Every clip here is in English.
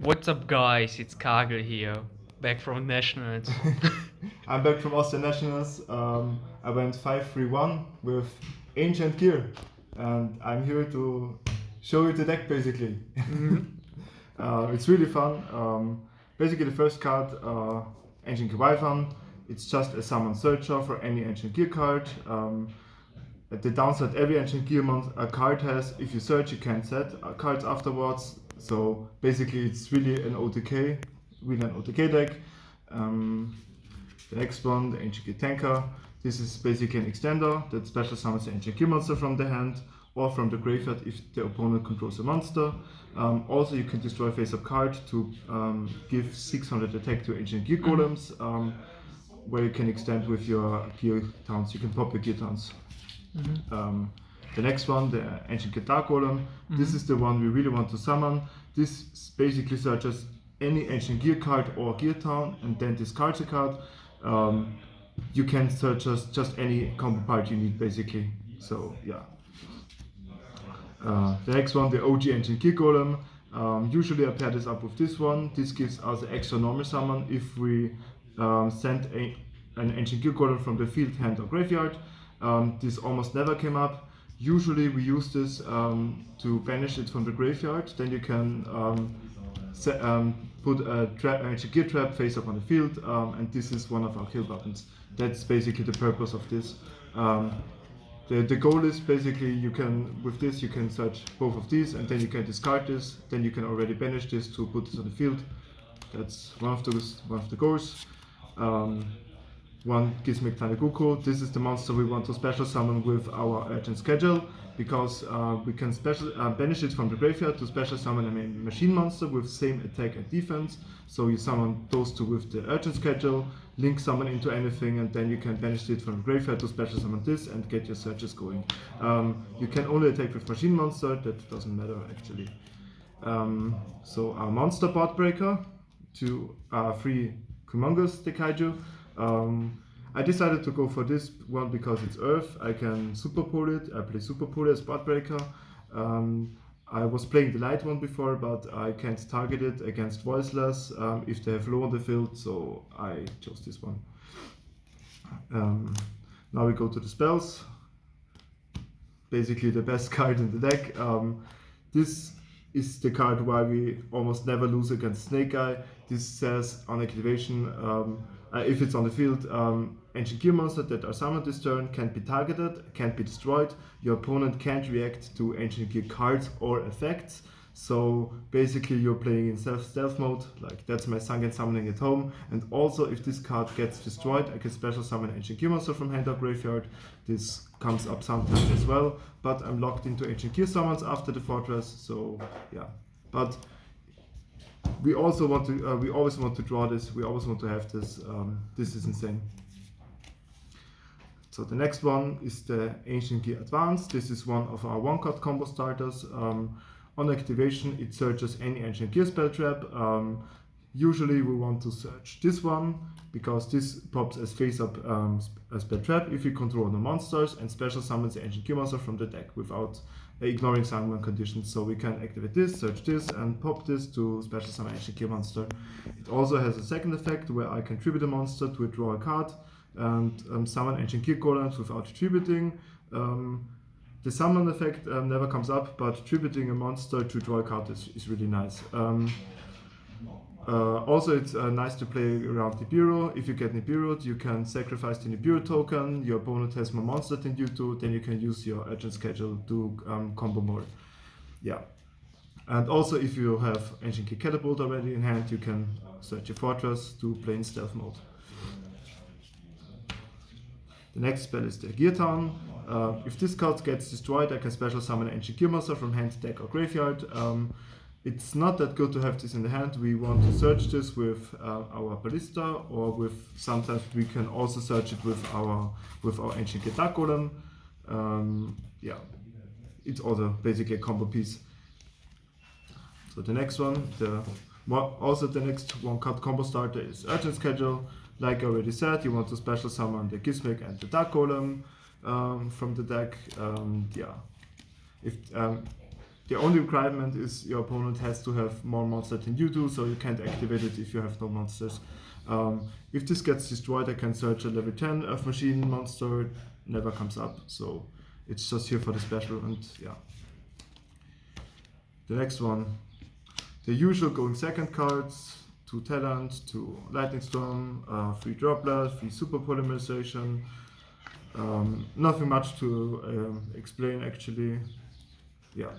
What's up, guys? It's Kargl here, back from Nationals. I'm back from Austrian Nationals. I went 5-3-1 with ancient gear, and I'm here to show you the deck basically. It's really fun. Basically, the first card, Ancient Gear, it's just a summon searcher for any ancient gear card. At the downside, every ancient gear card has, if you search, you can set cards afterwards. So basically, it's really an OTK deck. The next one, the Ancient Gear Tanker. This is basically an extender that special summons the Ancient Gear monster from the hand or from the graveyard if the opponent controls a monster. Also, you can destroy face-up card to give 600 attack to Ancient Gear Golems, where you can extend with your gear towns. You can pop your gear towns. The next one, the Ancient Gear Dark Golem. This is the one we really want to summon. This basically searches any Ancient Gear card or gear town and then discards a card. You can search just any combo part you need basically. So yeah. The next one, the OG Ancient Gear Golem. Usually I pair this up with this one. This gives us an extra normal summon if we send an Ancient Gear Golem from the field, hand or graveyard. This almost never came up. Usually we use this to banish it from the graveyard. Then you can put a Ancient Gear trap face up on the field, and this is one of our kill buttons. That's basically the purpose of this. The goal is basically with this you can search both of these, and then you can discard this. Then you can already banish this to put this on the field. That's one of the goals. One Gizmek Taniguku. This is the monster we want to special summon with our urgent schedule, because we can banish it from the graveyard to special summon a machine monster with same attack and defense. So you summon those two with the urgent schedule, link summon into anything, and then you can banish it from the graveyard to special summon this and get your searches going. You can only attack with machine monster, that doesn't matter actually. So our monster board breaker to 3 Humongous Dekaiju. I decided to go for this one because it's Earth. I can super pull it. I play super pull as board breaker. I was playing the light one before, but I can't target it against voiceless if they have low on the field, so I chose this one. Now we go to the spells. Basically the best card in the deck. This is the card why we almost never lose against Snake Eye. This says on activation, if it's on the field, Ancient Gear monsters that are summoned this turn can't be targeted, can't be destroyed. Your opponent can't react to Ancient Gear cards or effects. So basically you're playing in stealth mode, like that's my Sunken Summoning at home. And also if this card gets destroyed, I can special summon Ancient Gear monster from hand or graveyard. This comes up sometimes as well, but I'm locked into Ancient Gear summons after the fortress, so yeah. But we also want to, we always want to draw this, we always want to have this. This is insane. So the next one is the Ancient Gear Advance. This is one of our one-card combo starters. On activation, it searches any Ancient Gear spell trap. Usually we want to search this one, because this pops as face-up a spell trap if you control no monsters, and special summons the Ancient Gear monster from the deck without ignoring summon conditions. So we can activate this, search this, and pop this to special summon Ancient Gear monster. It also has a second effect where I can tribute a monster to draw a card and summon Ancient Gear Golems without tributing. The summon effect never comes up, but tributing a monster to draw a card is really nice. Also, it's nice to play around Nibiru. If you get Nibiru'd, you can sacrifice the Nibiru token, your opponent has more monster than you do, then you can use your urgent schedule to combo more. Yeah. And also, if you have Ancient Gear Catapult already in hand, you can search your fortress to play in stealth mode. The next spell is the Gear Town. If this card gets destroyed, I can special summon an Ancient Gear monster from hand, deck, or graveyard. It's not that good to have this in the hand. We want to search this with our Ballista, or with sometimes we can also search it with our Ancient Gear Dark Golem. Yeah, it's also basically a combo piece. So the next one, the next one-card combo starter is Urgent Schedule. Like I already said, you want to special summon the Gizmek and the Dark Golem from the deck. Yeah, if the only requirement is your opponent has to have more monsters than you do, so you can't activate it if you have no monsters. If this gets destroyed, I can search a level 10 of machine monster, it never comes up, so it's just here for the special. And yeah. The next one, the usual going second cards, 2 talent, 2 lightning storm, 3 droplet, 3 super polymerization. Nothing much to explain actually. Yeah.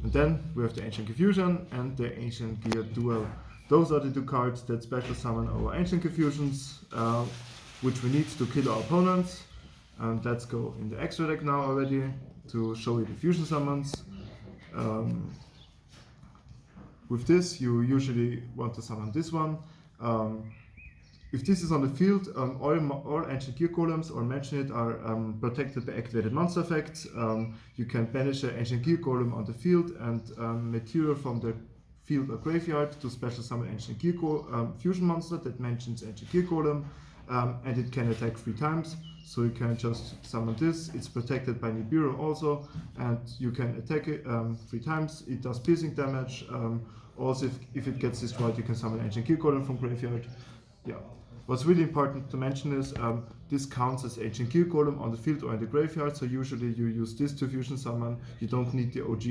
Then we have the Ancient Confusion and the Ancient Gear Duel. Those are the 2 cards that special summon our Ancient Confusions, which we need to kill our opponents. And let's go in the extra deck now already to show you the fusion summons. With this, you usually want to summon this one. If this is on the field, all Ancient Gear Golems or mention it are protected by activated monster effects. You can banish an Ancient Gear Golem on the field and material from the field or graveyard to special summon Ancient Gear Fusion monster that mentions Ancient Gear Golem, and it can attack 3 times. So you can just summon this. It's protected by Nibiru also, and you can attack it 3 times. It does piercing damage. Also, if it gets destroyed, you can summon Ancient Gear Golem from graveyard. Yeah. What's really important to mention is this counts as Ancient Gear Golem on the field or in the graveyard, so usually you use this to fusion summon. You don't need the OG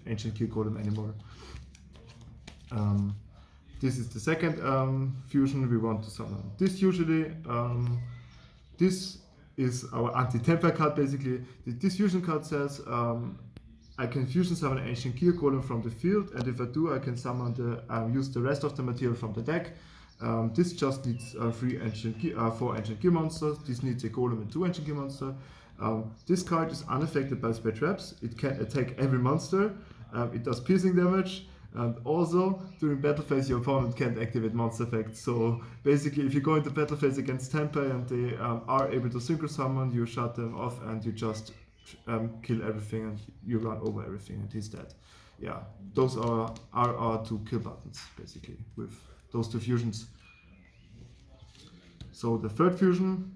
Ancient Gear Golem anymore. This is the second fusion we want to summon. This usually, this is our anti-temper card basically. This fusion card says I can fusion summon Ancient Gear Golem from the field, and if I do, I can summon use the rest of the material from the deck. This just needs 4 Ancient Gear monsters. This needs a Golem and 2 Ancient Gear monsters. This card is unaffected by spell traps. It can attack every monster. It does piercing damage. And also, during battle phase, your opponent can't activate monster effects. So basically, if you go into battle phase against Temper and they are able to synchro summon, you shut them off and you just kill everything and you run over everything and he's dead. Yeah, those are our 2 kill buttons, basically, with those 2 fusions. So the third fusion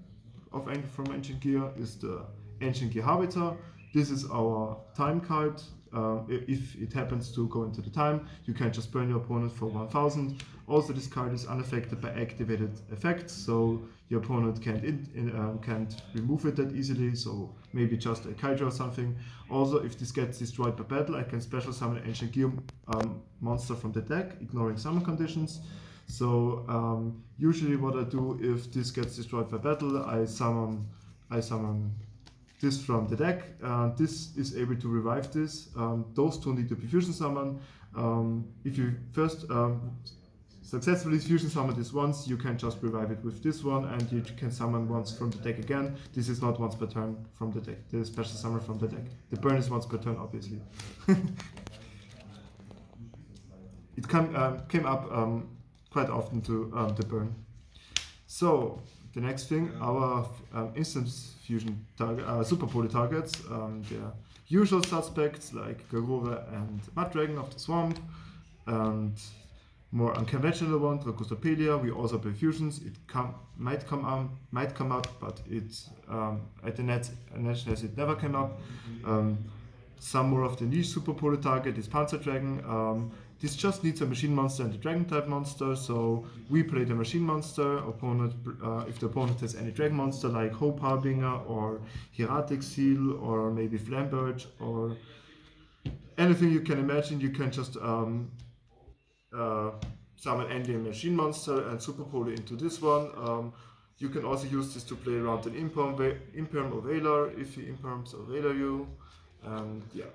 from Ancient Gear is the Ancient Gear Arbiter. This is our time card. If it happens to go into the time, you can just burn your opponent for 1000. Also, this card is unaffected by activated effects, so your opponent can't remove it that easily, so maybe just a Kaiju or something. Also, if this gets destroyed by battle, I can special summon an Ancient Gear monster from the deck, ignoring summon conditions. So usually what I do if this gets destroyed by battle, I summon this from the deck. This is able to revive this. Those 2 need to be fusion summoned. If you first successfully fusion summon this once, you can just revive it with this one, and you can summon once from the deck again. This is not once per turn from the deck. The special summon from the deck. The burn is once per turn, obviously. It came up quite often to the burn. So the next thing, our instant fusion target, super poly targets, the usual suspects like Kargl and Mud Dragon of the Swamp, and more unconventional ones like Gustopedia. We also play fusions. It might come up, but it's at the nationals it never came up. Some more of the niche super poly target is Panzer Dragon. This just needs a machine monster and a dragon type monster, so we play the machine monster. If the opponent has any dragon monster like Hope Harbinger or Hieratic Seal or maybe Flambird or anything you can imagine, you can just summon any machine monster and super poly into this one. You can also use this to play around an Imperm or Valor if he Imperms or Valor you. Yeah.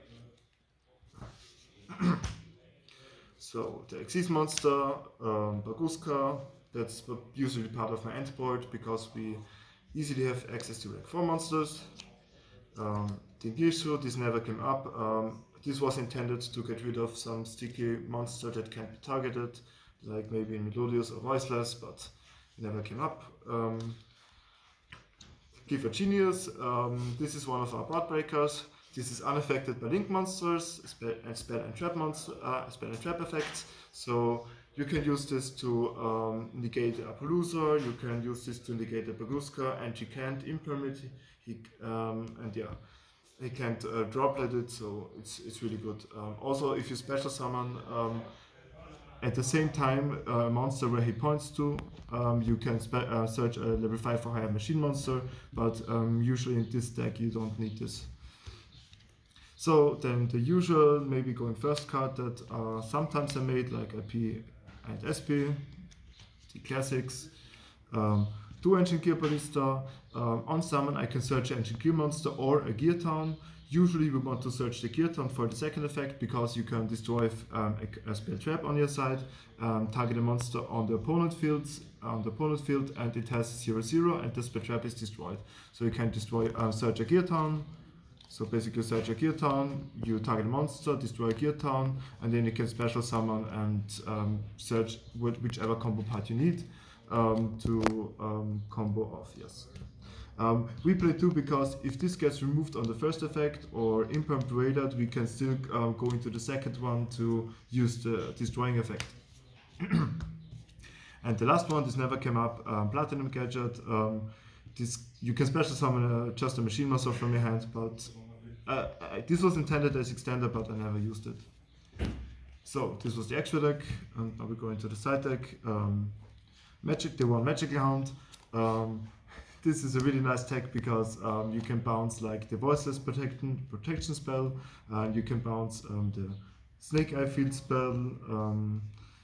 So the Xyz monster, Baguska, that's usually part of my end board because we easily have access to rank 4 monsters. The Girshu, this never came up. This was intended to get rid of some sticky monster that can't be targeted, like maybe Melodious or Voiceless, but it never came up. Giver Genius, this is one of our board breakers. This is unaffected by link monsters, spell and trap effects. So you can use this to negate a Polluser, you can use this to negate a Baguska, and you can't imperm it. And yeah, he can't droplet it, so it's really good. Also, if you special summon at the same time a monster where he points to, you can search a level 5 or higher machine monster, but usually in this deck you don't need this. So then the usual, maybe going first card that sometimes are made, like IP and SP, the classics. 2 Ancient Gear Ballista. On summon I can search an Ancient Gear monster or a Gear Town. Usually we want to search the Gear Town for the second effect, because you can destroy a spell trap on your side, target a monster on the opponent field, and it has 0/0 and the spell trap is destroyed. So you can destroy search a Gear Town. So basically search a Gear Town, you target a monster, destroy a Gear Town, and then you can special summon and search whichever combo part you need to combo off, yes. We play 2 because if this gets removed on the first effect or imperm dueled, we can still go into the second one to use the destroying effect. And the last one, this never came up, Platinum Gadget. You can special summon just a machine monster from your hand, but this was intended as extender, but I never used it. So this was the extra deck, and now we go into the side deck. The one Magical Hound. This is a really nice deck because you can bounce like the Voiceless protection spell, and you can bounce the Snake Eye Field spell.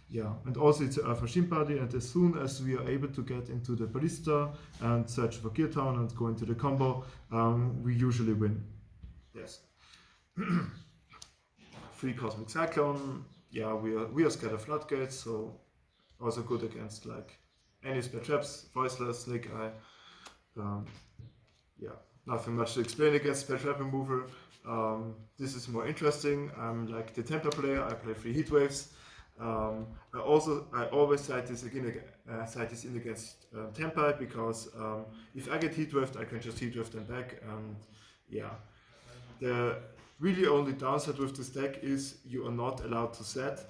Yeah, and also it's a machine party, and as soon as we are able to get into the Ballista and search for Gear Town and go into the combo, we usually win. Yes. 3 Cosmic Cyclone. Yeah, we are scared of Floodgates, so also good against like any spell traps, Voiceless, Snake Eye. Yeah, nothing much to explain against spell trap removal. This is more interesting. I'm like the Templar player. I play 3 heat waves. I always side this in against Tempai, because if I get heat waved, I can just heat wave them back. And yeah, the really only downside with this deck is you are not allowed to set.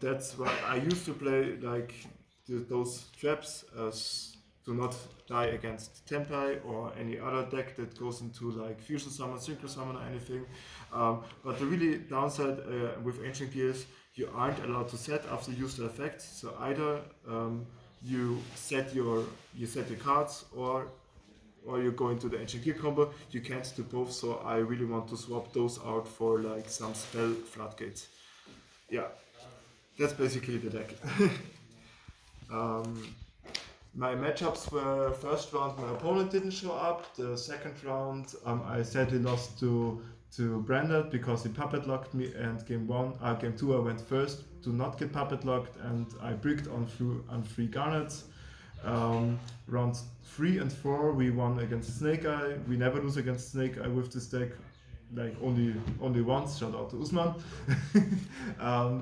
That's why I used to play like those traps to not die against Tempai or any other deck that goes into like Fusion Summon, Synchro Summon or anything. But the really downside with Ancient Gears, you aren't allowed to set after you use the effect. So either you set your cards, or you go into the Ancient Gear combo. You can't do both, so I really want to swap those out for like some spell floodgates. Yeah, that's basically the deck. My matchups were first round my opponent didn't show up. The second round I sadly lost to Brandon because he puppet locked me, and game 2 I went first to not get puppet locked, and I bricked on 3 garnets. Rounds 3 and 4 we won against Snake Eye. We never lose against Snake Eye with this deck, like only once. Shout out to Usman.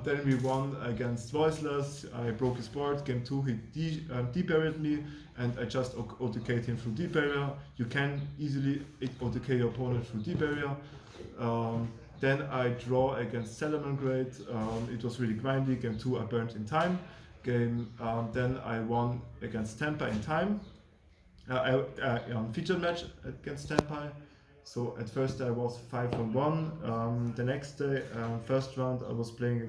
Then we won against Voiceless. I broke his board. Game 2 he de-buried me, and I just OTK'd him through de-barrier. You can easily OTK your opponent through de-barrier. Then I draw against Salamangreat. It was really grindy. Game 2 I burned in time. Then I won against Tempai in time. On featured match against Tempai. So at first I was 5-1. The next day, first round, I was playing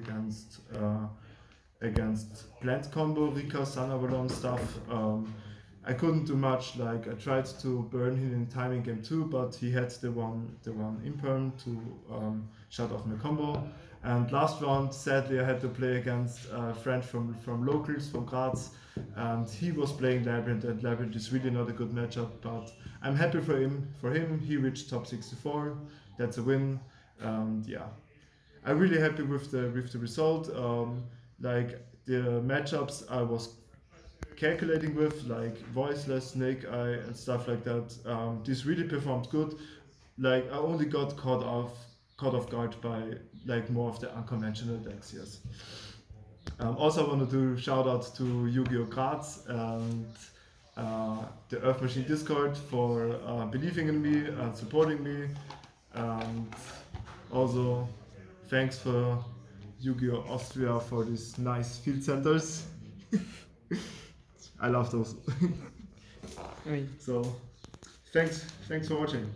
against Plant Combo, Rika, Sun Avalon stuff. I couldn't do much. Like I tried to burn him in time in game 2, but he had the one imperm to shut off my combo. And last round, sadly, I had to play against a friend from locals, from Graz, and he was playing Labyrinth, and Labyrinth is really not a good matchup, but I'm happy for him. He reached top 64. That's a win. And yeah, I'm really happy with the result. Like the matchups I was calculating with, like Voiceless, Snake Eye, and stuff like that. This really performed good. Like I only got caught off guard by like more of the unconventional decks. Yes. Also, I want to do shout out to Yu-Gi-Oh! Graz and the Earth Machine Discord for believing in me and supporting me. And also, thanks for Yu-Gi-Oh! Austria for these nice field centers. I love those. Oui. So, Thanks for watching.